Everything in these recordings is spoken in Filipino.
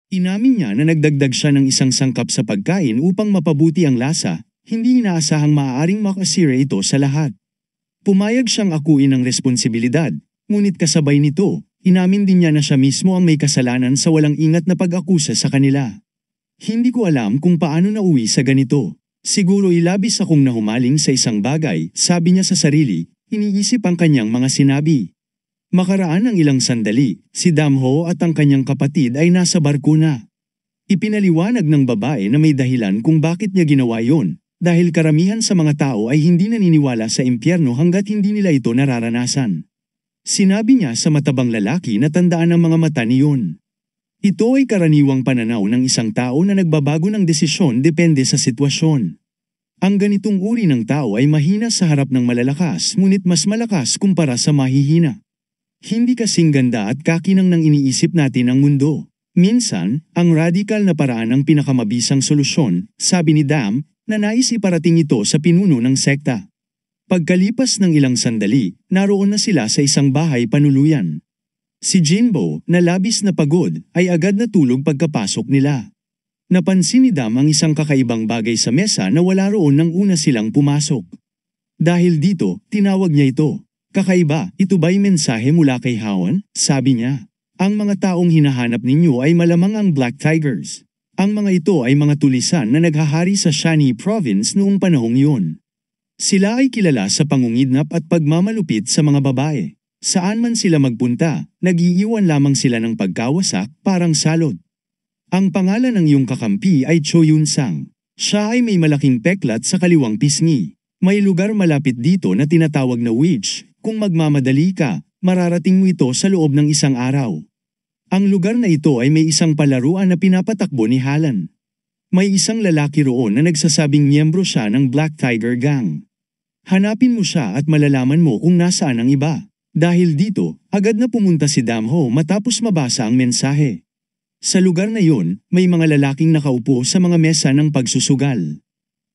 Inamin niya na nagdagdag siya ng isang sangkap sa pagkain upang mapabuti ang lasa, hindi inaasahang maaaring makasira ito sa lahat. Pumayag siyang akuin ang responsibilidad, ngunit kasabay nito, inamin din niya na siya mismo ang may kasalanan sa walang ingat na pag-akusa sa kanila. Hindi ko alam kung paano nauwi sa ganito. Siguro ilabis akong nahumaling sa isang bagay, sabi niya sa sarili, iniisip ang kanyang mga sinabi. Makaraan ng ilang sandali, si Damho at ang kanyang kapatid ay nasa barko na. Ipinaliwanag ng babae na may dahilan kung bakit niya ginawa yon, dahil karamihan sa mga tao ay hindi naniniwala sa impyerno hanggat hindi nila ito nararanasan. Sinabi niya sa matabang lalaki na tandaan ang mga mata niyon. Ito ay karaniwang pananaw ng isang tao na nagbabago ng desisyon depende sa sitwasyon. Ang ganitong uri ng tao ay mahina sa harap ng malalakas ngunit mas malakas kumpara sa mahihina. Hindi kasing ganda at kakinang nang iniisip natin ang mundo. Minsan, ang radikal na paraan ang pinakamabisang solusyon, sabi ni Dam, na nais iparating ito sa pinuno ng sekta. Pagkalipas ng ilang sandali, naroon na sila sa isang bahay panuluyan. Si Jinbo, na labis na pagod, ay agad natulog pagkapasok nila. Napansin ni Dam ang isang kakaibang bagay sa mesa na wala roon nang una silang pumasok. Dahil dito, tinawag niya ito. Kakaiba, ito ba'y mensahe mula kay Haon? Sabi niya. Ang mga taong hinahanap ninyo ay malamang ang Black Tigers. Ang mga ito ay mga tulisan na naghahari sa Shani Province noong panahong yun. Sila ay kilala sa pangungidnap at pagmamalupit sa mga babae. Saan man sila magpunta, nag-iiwan lamang sila ng pagkawasak parang salot. Ang pangalan ng iyong kakampi ay Cho Yun Sang. Siya ay may malaking peklat sa kaliwang pisngi. May lugar malapit dito na tinatawag na Witch. Kung magmamadali ka, mararating mo ito sa loob ng isang araw. Ang lugar na ito ay may isang palaruan na pinapatakbo ni Halan. May isang lalaki roon na nagsasabing miyembro siya ng Black Tiger Gang. Hanapin mo siya at malalaman mo kung nasaan ang iba. Dahil dito, agad na pumunta si Damho matapos mabasa ang mensahe. Sa lugar na yon, may mga lalaking nakaupo sa mga mesa ng pagsusugal.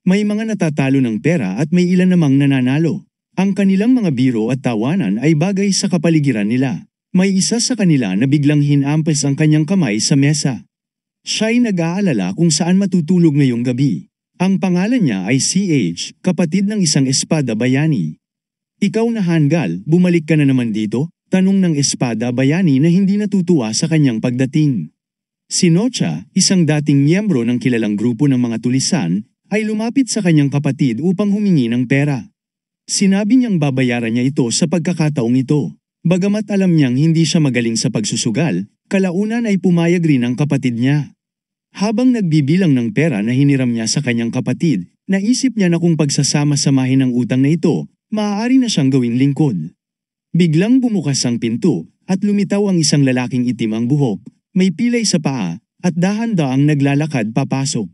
May mga natatalo ng pera at may ilan namang nananalo. Ang kanilang mga biro at tawanan ay bagay sa kapaligiran nila. May isa sa kanila na biglang hinampes ang kanyang kamay sa mesa. Siya'y nag-aalala kung saan matutulog ngayong gabi. Ang pangalan niya ay CH, kapatid ng isang espada bayani. Ikaw na Hangal, bumalik ka na naman dito? Tanong ng espada bayani na hindi natutuwa sa kanyang pagdating. Si Nocha, isang dating miyembro ng kilalang grupo ng mga tulisan, ay lumapit sa kanyang kapatid upang humingi ng pera. Sinabi niyang babayaran niya ito sa pagkakataong ito. Bagamat alam niyang hindi siya magaling sa pagsusugal, kalaunan ay pumayag rin ang kapatid niya. Habang nagbibilang ng pera na hiniram niya sa kanyang kapatid, naisip niya na kung pagsasama-samahin ang utang na ito, maaari na siyang gawing lingkod. Biglang bumukas ang pinto, at lumitaw ang isang lalaking itim ang buhok, may pilay sa paa, at dahan-daang naglalakad papasok.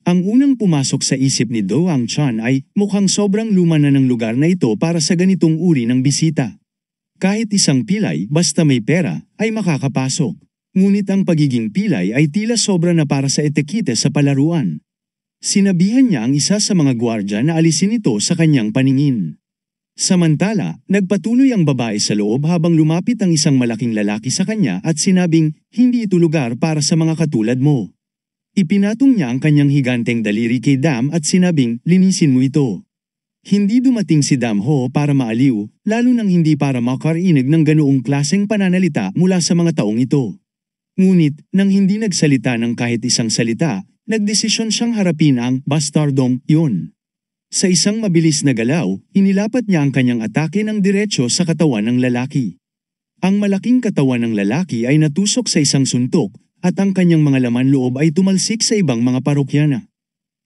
Ang unang pumasok sa isip ni Do Ang Chan ay mukhang sobrang luma na ng lugar na ito para sa ganitong uri ng bisita. Kahit isang pilay, basta may pera, ay makakapasok. Ngunit ang pagiging pilay ay tila sobra na para sa etikete sa palaruan. Sinabihan niya ang isa sa mga gwardya na alisin ito sa kanyang paningin. Samantala, nagpatuloy ang babae sa loob habang lumapit ang isang malaking lalaki sa kanya at sinabing, hindi ito lugar para sa mga katulad mo. Ipinatong niya ang kanyang higanteng daliri kay Dam at sinabing, linisin mo ito. Hindi dumating si Damho para maaliw, lalo nang hindi para makarinig ng ganoong klaseng pananalita mula sa mga taong ito. Ngunit, nang hindi nagsalita ng kahit isang salita, nagdesisyon siyang harapin ang bastardong yun. Sa isang mabilis na galaw, inilapat niya ang kanyang atake ng diretsyo sa katawan ng lalaki. Ang malaking katawan ng lalaki ay natusok sa isang suntok, at ang kanyang mga laman loob ay tumalsik sa ibang mga parokyana.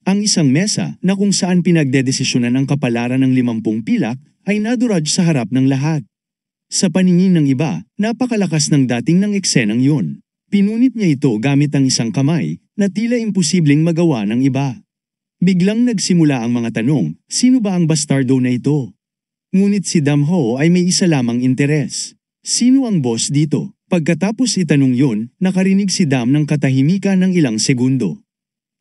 Ang isang mesa na kung saan pinagdedesisyonan ang kapalaran ng 50 pilak ay naduraj sa harap ng lahat. Sa paningin ng iba, napakalakas ng dating ng eksenang yun. Pinunit niya ito gamit ang isang kamay na tila imposibleng magawa ng iba. Biglang nagsimula ang mga tanong, sino ba ang bastardo na ito? Ngunit si Damho ay may isa lamang interes. Sino ang boss dito? Pagkatapos itanong yun, nakarinig si Dam ng katahimikan ng ilang segundo.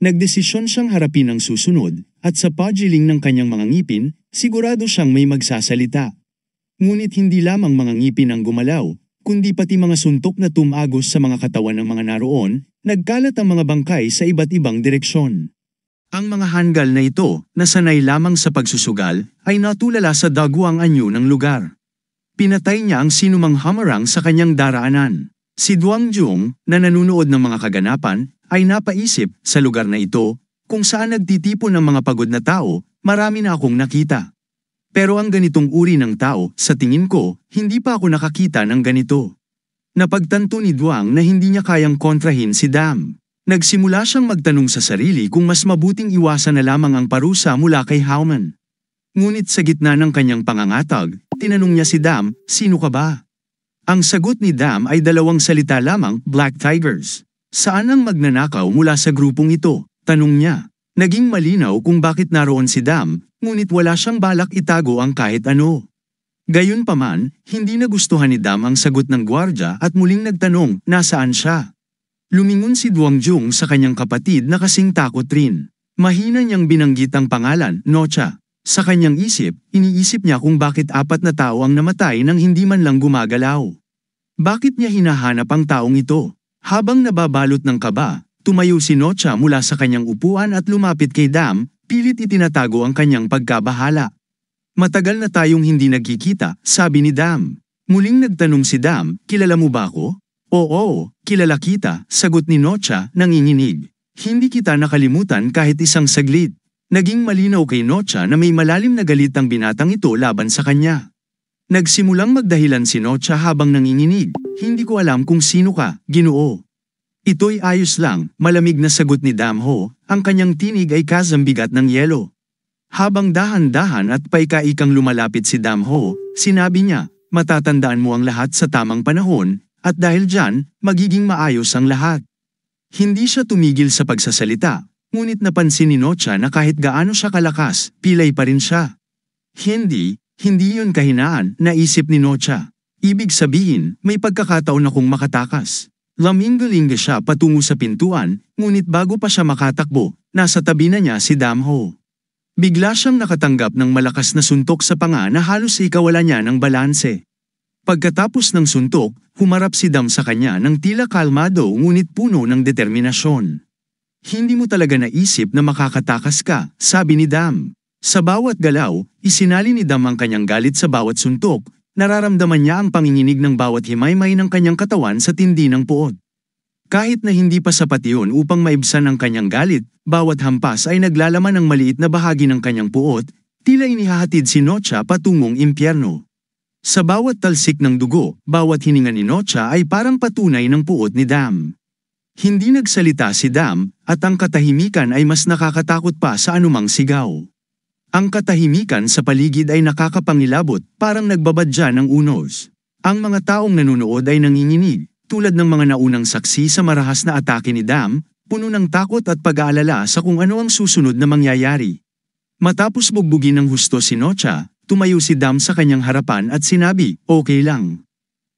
Nagdesisyon siyang harapin ang susunod, at sa pagiling ng kanyang mga ngipin, sigurado siyang may magsasalita. Ngunit hindi lamang mga ngipin ang gumalaw, kundi pati mga suntok na tumagos sa mga katawan ng mga naroon, nagkalat ang mga bangkay sa iba't ibang direksyon. Ang mga hanggal na ito, na sanay lamang sa pagsusugal, ay natulala sa dagwang anyo ng lugar. Pinatay niya ang sinumang hamarang sa kanyang daraanan. Si Duang Jung, na nanunood ng mga kaganapan, ay napaisip, sa lugar na ito, kung saan nagtitipon ng mga pagod na tao, marami na akong nakita. Pero ang ganitong uri ng tao, sa tingin ko, hindi pa ako nakakita ng ganito. Napagtanto ni Duang na hindi niya kayang kontrahin si Dam. Nagsimula siyang magtanong sa sarili kung mas mabuting iwasan na lamang ang parusa mula kay Haoman. Ngunit sa gitna ng kanyang pangangatag, tinanong niya si Dam, "Sino ka ba?" Ang sagot ni Dam ay dalawang salita lamang, "Black Tigers." "Saan ang magnanakaw mula sa grupong ito?" tanong niya. Naging malinaw kung bakit naroon si Dam, ngunit wala siyang balak itago ang kahit ano. Gayunpaman, hindi nagustuhan ni Dam ang sagot ng gwardya at muling nagtanong, nasaan siya? Lumingon si Duang Jung sa kanyang kapatid na kasing takot rin. Mahina niyang binanggit ang pangalan, Nocha. Sa kanyang isip, iniisip niya kung bakit 4 na tao ang namatay nang hindi man lang gumagalaw. Bakit niya hinahanap ang taong ito? Habang nababalot ng kaba, tumayo si Nocha mula sa kanyang upuan at lumapit kay Dam, pilit itinatago ang kanyang pagkabahala. "Matagal na tayong hindi nagkikita," sabi ni Dam. Muling nagtanong si Dam, "Kilala mo ba ako?" "Oo, kilala kita," sagot ni Nocha, nanginginig. "Hindi kita nakalimutan kahit isang saglit." Naging malinaw kay Nocha na may malalim na galit ang binatang ito laban sa kanya. Nagsimulang magdahilan si Nocha habang nanginginig, "Hindi ko alam kung sino ka, Ginoo." "Ito'y ayos lang," malamig na sagot ni Damho, ang kanyang tinig ay kasambigat ng yelo. Habang dahan-dahan at paika-ikang lumalapit si Damho, sinabi niya, "Matatandaan mo ang lahat sa tamang panahon, at dahil dyan, magiging maayos ang lahat." Hindi siya tumigil sa pagsasalita, ngunit napansin ni Nocha na kahit gaano siya kalakas, pilay pa rin siya. Hindi yun kahinaan, naisip ni Nocha. Ibig sabihin, may pagkakataon akong makatakas. Lamingga-lingga siya patungo sa pintuan, ngunit bago pa siya makatakbo, nasa tabi na niya si Damho. Bigla siyang nakatanggap ng malakas na suntok sa panga na halos ikawala niya ng balanse. Pagkatapos ng suntok, humarap si Dam sa kanya ng tila kalmado ngunit puno ng determinasyon. "Hindi mo talaga naisip na makakatakas ka," sabi ni Dam. Sa bawat galaw, isinali ni Dam ang kanyang galit sa bawat suntok. Nararamdaman niya ang panginginig ng bawat himaymay ng kanyang katawan sa tindi ng puot. Kahit na hindi pa sapat iyon upang maibsan ang kanyang galit, bawat hampas ay naglalaman ng maliit na bahagi ng kanyang puot, tila inihahatid si Nocha patungong impyerno. Sa bawat talsik ng dugo, bawat hininga ni Nocha ay parang patunay ng puot ni Dam. Hindi nagsalita si Dam, at ang katahimikan ay mas nakakatakot pa sa anumang sigaw. Ang katahimikan sa paligid ay nakakapangilabot, parang nagbabadya ng unos. Ang mga taong nanonood ay nanginginig, tulad ng mga naunang saksi sa marahas na atake ni Dam, puno ng takot at pag-aalala sa kung ano ang susunod na mangyayari. Matapos bugbugin ng husto si Nocha, tumayo si Dam sa kanyang harapan at sinabi, "Okay lang."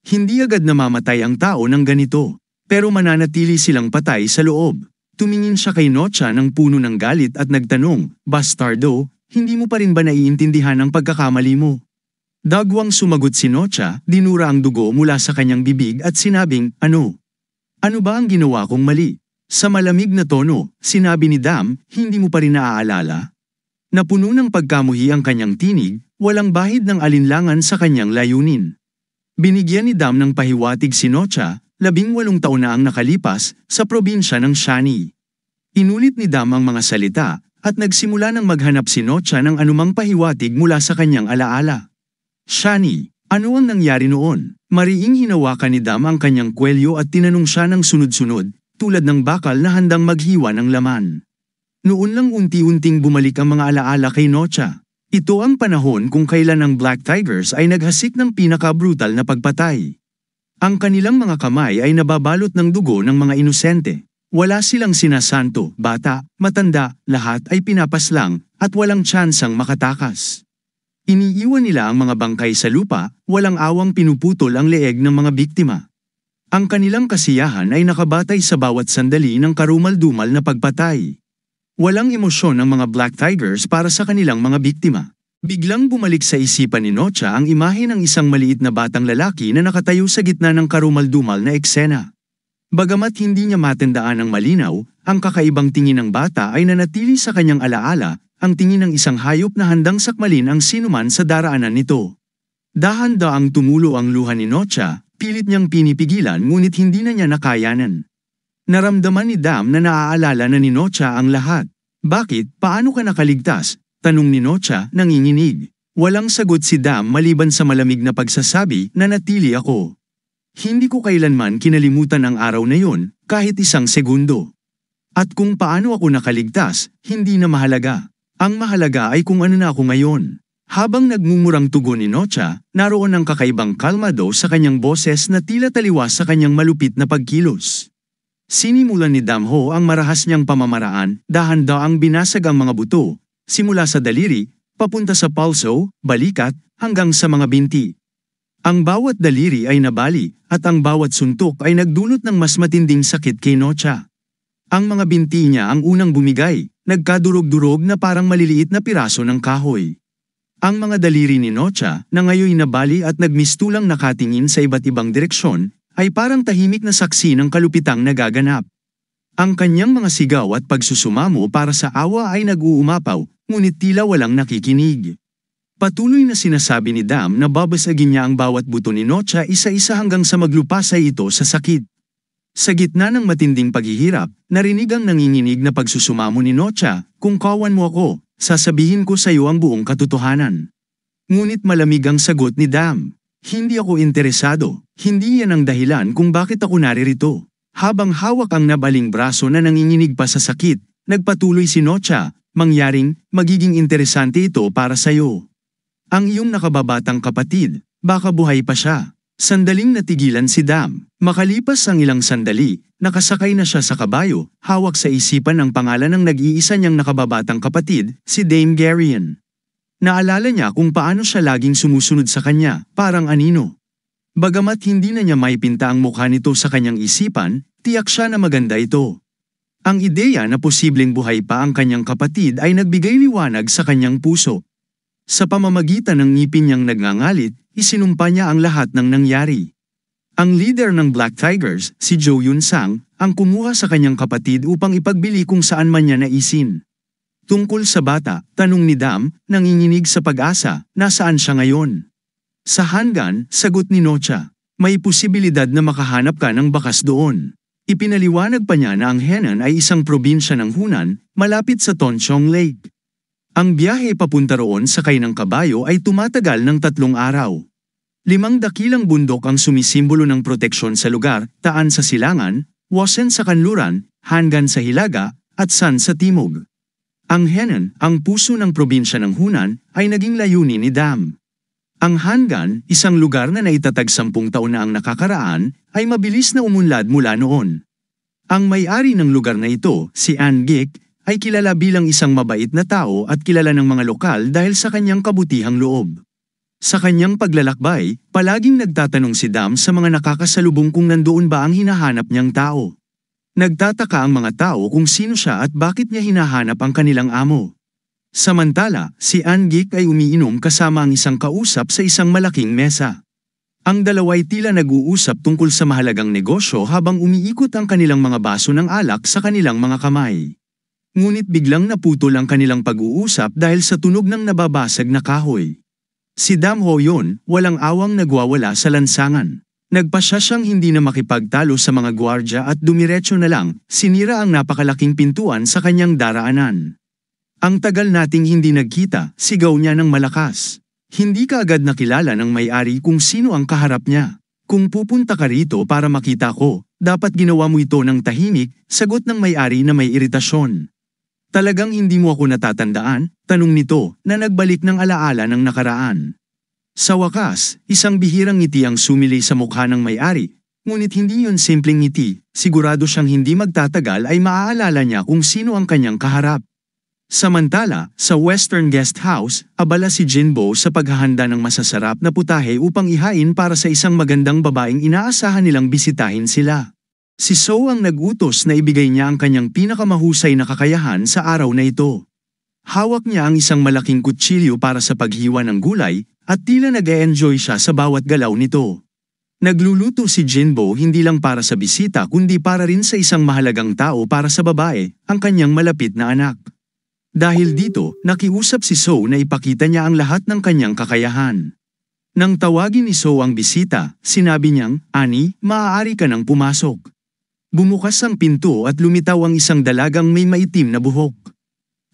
Hindi agad namamatay ang tao ng ganito, pero mananatili silang patay sa loob. Tumingin siya kay Nocha ng puno ng galit at nagtanong, "Bastardo, hindi mo pa rin ba naiintindihan ang pagkakamali mo?" Dagwang sumagot si Nocha, dinura ang dugo mula sa kanyang bibig at sinabing, "Ano? Ano ba ang ginawa kong mali?" Sa malamig na tono, sinabi ni Dam, "Hindi mo pa rin naaalala?" Napuno ng pagkamuhi ang kanyang tinig, walang bahid ng alinlangan sa kanyang layunin. Binigyan ni Dam ng pahiwatig si Nocha, 18 taon na ang nakalipas, sa probinsya ng Shani. Inulit ni Dam ang mga salita, at nagsimula ng maghanap si Nocha ng anumang pahiwatig mula sa kanyang alaala. "Shani, ano ang nangyari noon?" Mariing hinawakan ni Dam ang kanyang kwelyo at tinanong siya ng sunod-sunod, tulad ng bakal na handang maghiwa ng laman. Noon lang unti-unting bumalik ang mga alaala kay Nocha. Ito ang panahon kung kailan ang Black Tigers ay naghasik ng pinaka-brutal na pagpatay. Ang kanilang mga kamay ay nababalot ng dugo ng mga inosente. Wala silang sinasanto, bata, matanda, lahat ay pinapaslang, at walang tsansang makatakas. Iniiwan nila ang mga bangkay sa lupa, walang awang pinuputol ang leeg ng mga biktima. Ang kanilang kasiyahan ay nakabatay sa bawat sandali ng karumal-dumal na pagpatay. Walang emosyon ang mga Black Tigers para sa kanilang mga biktima. Biglang bumalik sa isipan ni Nocha ang imahe ng isang maliit na batang lalaki na nakatayo sa gitna ng karumal-dumal na eksena. Bagamat hindi niya matandaan ng malinaw, ang kakaibang tingin ng bata ay nanatili sa kanyang alaala, ang tingin ng isang hayop na handang sakmalin ang sinuman sa daraanan nito. Dahan-daang tumulo ang luha ni Nocha, pilit niyang pinipigilan ngunit hindi na niya nakayanan. Naramdaman ni Dam na naaalala na ni Nocha ang lahat. Bakit, paano ka nakaligtas? Tanong ni Nocha, nanginginig. Walang sagot si Dam maliban sa malamig na pagsasabi na natili ako. Hindi ko kailanman kinalimutan ang araw na yon, kahit isang segundo. At kung paano ako nakaligtas, hindi na mahalaga. Ang mahalaga ay kung ano na ako ngayon. Habang nagmumurang tugon ni Nocha, naroon ang kakaibang kalmado sa kanyang boses na tila taliwas sa kanyang malupit na pagkilos. Sinimulan ni Damho ang marahas niyang pamamaraan, dahan-daang binasag ang mga buto, simula sa daliri, papunta sa palso, balikat, hanggang sa mga binti. Ang bawat daliri ay nabali, at ang bawat suntok ay nagdulot ng mas matinding sakit kay Nocha. Ang mga binti niya ang unang bumigay, nagkadurog-durog na parang maliliit na piraso ng kahoy. Ang mga daliri ni Nocha, na ngayoy nabali at nagmistulang nakatingin sa iba't ibang direksyon, ay parang tahimik na saksi ng kalupitang nagaganap. Ang kanyang mga sigaw at pagsusumamo para sa awa ay nag-uumapaw, ngunit tila walang nakikinig. Patuloy na sinasabi ni Dam na babasagin niya ang bawat buto ni Nocha isa-isa hanggang sa maglupasay ito sa sakit. Sa gitna ng matinding paghihirap, narinig ang nanginginig na pagsusumamo ni Nocha, kung kawan mo ako, sasabihin ko sa iyo ang buong katotohanan. Ngunit malamig ang sagot ni Dam. Hindi ako interesado, hindi yan ang dahilan kung bakit ako naririto. Habang hawak ang nabaling braso na nanginginig pa sa sakit, nagpatuloy si Nocha, mangyaring, magiging interesante ito para sa iyo. Ang iyong nakababatang kapatid, baka buhay pa siya. Sandaling natigilan si Dam. Makalipas ang ilang sandali, nakasakay na siya sa kabayo, hawak sa isipan ang pangalan ng nag-iisa niyang nakababatang kapatid, si Dame Garion. Naalala niya kung paano siya laging sumusunod sa kanya, parang anino. Bagamat hindi na niya maipinta ang mukha nito sa kanyang isipan, tiyak siya na maganda ito. Ang ideya na posibleng buhay pa ang kanyang kapatid ay nagbigay liwanag sa kanyang puso. Sa pamamagitan ng ngipin niyang nagngangalit, isinumpa niya ang lahat ng nangyari. Ang leader ng Black Tigers, si Zhou Yunsang, ang kumuha sa kanyang kapatid upang ipagbili kung saan man niya naisin. Tungkol sa bata, tanong ni Dam, nanginginig sa pag-asa, nasaan siya ngayon? Sa Hangan, sagot ni Nocha, may posibilidad na makahanap ka ng bakas doon. Ipinaliwanag pa niya na ang Henan ay isang probinsya ng Hunan, malapit sa Tonchong Lake. Ang biyahe papunta roon sakay ng kabayo ay tumatagal ng 3 araw. 5 dakilang bundok ang sumisimbolo ng proteksyon sa lugar, Taan sa silangan, Wasen sa kanluran, Hangan sa hilaga, at San sa timog. Ang Henan, ang puso ng probinsya ng Hunan, ay naging layunin ni Dam. Ang Hangan, isang lugar na naitatag 10 taon na ang nakakaraan, ay mabilis na umunlad mula noon. Ang may-ari ng lugar na ito, si Angik, ay kilala bilang isang mabait na tao at kilala ng mga lokal dahil sa kanyang kabutihang loob. Sa kanyang paglalakbay, palaging nagtatanong si Dam sa mga nakakasalubong kung nandoon ba ang hinahanap niyang tao. Nagtataka ang mga tao kung sino siya at bakit niya hinahanap ang kanilang amo. Samantala, si Angik ay umiinom kasama ang isang kausap sa isang malaking mesa. Ang dalawa'y tila nag-uusap tungkol sa mahalagang negosyo habang umiikot ang kanilang mga baso ng alak sa kanilang mga kamay. Ngunit biglang naputol ang kanilang pag-uusap dahil sa tunog ng nababasag na kahoy. Si Dam Ho yon, walang awang nagwawala sa lansangan. Nagpasya siyang hindi na makipagtalo sa mga gwardya at dumiretso na lang, sinira ang napakalaking pintuan sa kanyang daraanan. Ang tagal nating hindi nagkita, sigaw niya ng malakas. Hindi ka agad nakilala ng may-ari kung sino ang kaharap niya. Kung pupunta ka rito para makita ko, dapat ginawa mo ito ng tahimik, sagot ng may-ari na may iritasyon. Talagang hindi mo ako natatandaan? Tanong nito, na nagbalik ng alaala ng nakaraan. Sa wakas, isang bihirang ngiti ang sumili sa mukha ng may-ari, ngunit hindi yun simpleng ngiti, sigurado siyang hindi magtatagal ay maaalala niya kung sino ang kanyang kaharap. Samantala, sa Western Guest House, abala si Jinbo sa paghahanda ng masasarap na putahe upang ihain para sa isang magandang babaeng inaasahan nilang bisitahin sila. Si So ang nag-utos na ibigay niya ang kanyang pinakamahusay na kakayahan sa araw na ito. Hawak niya ang isang malaking kutsilyo para sa paghiwa ng gulay, at tila nag-e-enjoy siya sa bawat galaw nito. Nagluluto si Jinbo hindi lang para sa bisita kundi para rin sa isang mahalagang tao para sa babae, ang kanyang malapit na anak. Dahil dito, nakiusap si So na ipakita niya ang lahat ng kanyang kakayahan. Nang tawagin ni So ang bisita, sinabi niyang, "Ani, maaari ka nang pumasok." Bumukas ang pinto at lumitaw ang isang dalagang may maitim na buhok.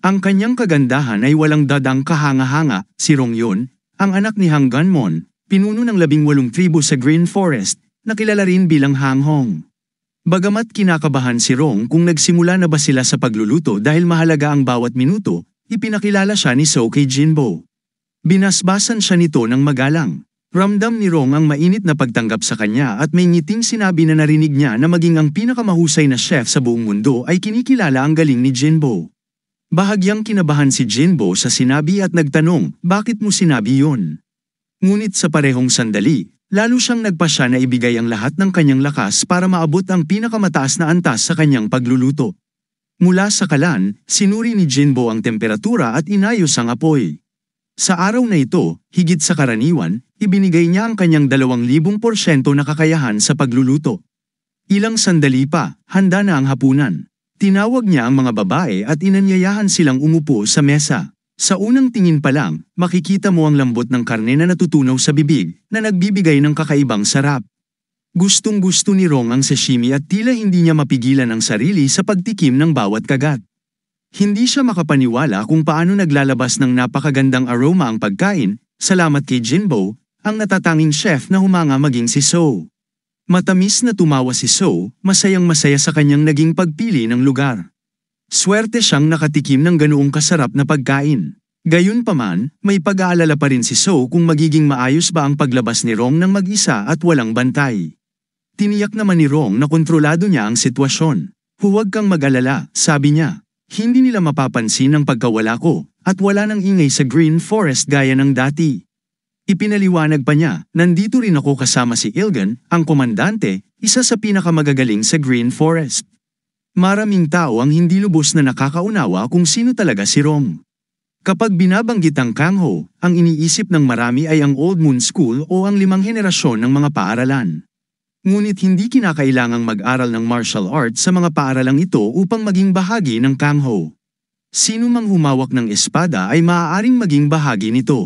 Ang kanyang kagandahan ay walang dadang kahanga-hanga, si Rong yun, ang anak ni Hang Ganmon, pinuno ng 18 tribo sa Green Forest, na kilala rin bilang Hang Hong. Bagamat kinakabahan si Rong kung nagsimula na ba sila sa pagluluto dahil mahalaga ang bawat minuto, ipinakilala siya ni So kay Jinbo. Binasbasan siya nito ng magalang. Ramdam ni Rong ang mainit na pagtanggap sa kanya at may ngiting sinabi na narinig niya na maging ang pinakamahusay na chef sa buong mundo ay kinikilala ang galing ni Jinbo. Bahagyang kinabahan si Jinbo sa sinabi at nagtanong, "Bakit mo sinabi yun?" Ngunit sa parehong sandali, lalo siyang nagpasya na ibigay ang lahat ng kanyang lakas para maabot ang pinakamataas na antas sa kanyang pagluluto. Mula sa kalan, sinuri ni Jinbo ang temperatura at inayos ang apoy. Sa araw na ito, higit sa karaniwan, ibinigay niya ang kanyang 2,000% na kakayahan sa pagluluto. Ilang sandali pa, handa na ang hapunan. Tinawag niya ang mga babae at inanyayahan silang umupo sa mesa. Sa unang tingin pa lang, makikita mo ang lambot ng karne na natutunaw sa bibig, na nagbibigay ng kakaibang sarap. Gustong-gusto ni Rong ang sashimi at tila hindi niya mapigilan ang sarili sa pagtikim ng bawat kagat. Hindi siya makapaniwala kung paano naglalabas ng napakagandang aroma ang pagkain, salamat kay Jinbo, ang natatanging chef na humanga maging si So. Matamis na tumawa si So, masayang-masaya sa kanyang naging pagpili ng lugar. Swerte siyang nakatikim ng ganoong kasarap na pagkain. Gayunpaman, may pag-aalala pa rin si So kung magiging maayos ba ang paglabas ni Rong ng mag-isa at walang bantay. Tiniyak naman ni Rong na kontrolado niya ang sitwasyon. "Huwag kang mag-alala," sabi niya. "Hindi nila mapapansin ang pagkawala ko, at wala nang ingay sa Green Forest gaya ng dati." Ipinaliwanag pa niya, "Nandito rin ako kasama si Ilgan, ang komandante, isa sa pinakamagagaling sa Green Forest." Maraming tao ang hindi lubos na nakakaunawa kung sino talaga si Rong. Kapag binabanggit ang Kangho, ang iniisip ng marami ay ang Old Moon School o ang 5 henerasyon ng mga paaralan. Ngunit hindi kinakailangang mag-aral ng martial arts sa mga paaralang ito upang maging bahagi ng Kangho. Sino mang humawak ng espada ay maaaring maging bahagi nito.